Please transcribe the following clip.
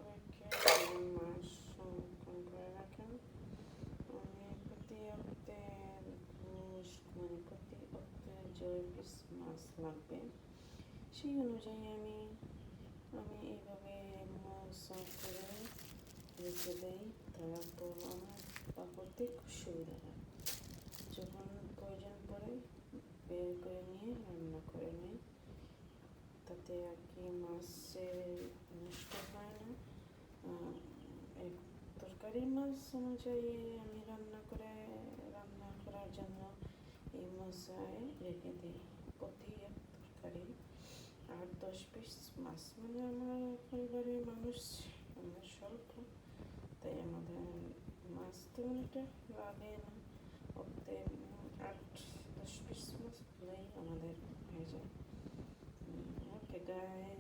সবাইকে মাছ সংরক্ষণ করে রাখেন। আমি প্রতি অক্তে প্রতি অক্তে যে পিস মাছ লাগবে সেই অনুযায়ী আমি এইভাবে মাছ করে রেখে দিই। তারপর আমার করতে খুব সুবিধা হয়। যখন প্রয়োজন পড়ে বের করে নিয়ে রান্না করে নিই, তাতে আর কি মাছের নষ্ট হয় না। এক তরকারির মাছ অনুযায়ী আমি রান্না করার জন্য এই মশলায় রেখে দিই। প্রতি এক তরকারি 8-10 পিস মাছ, মানে আমার পরিবারের মানুষ আমরা স্বল্প, তাই আমাদের মাছ তেমন একটা লাগে না। ওতে 8-10 পিস মাছ হলেই আমাদের হয়ে যায়। Okay guys,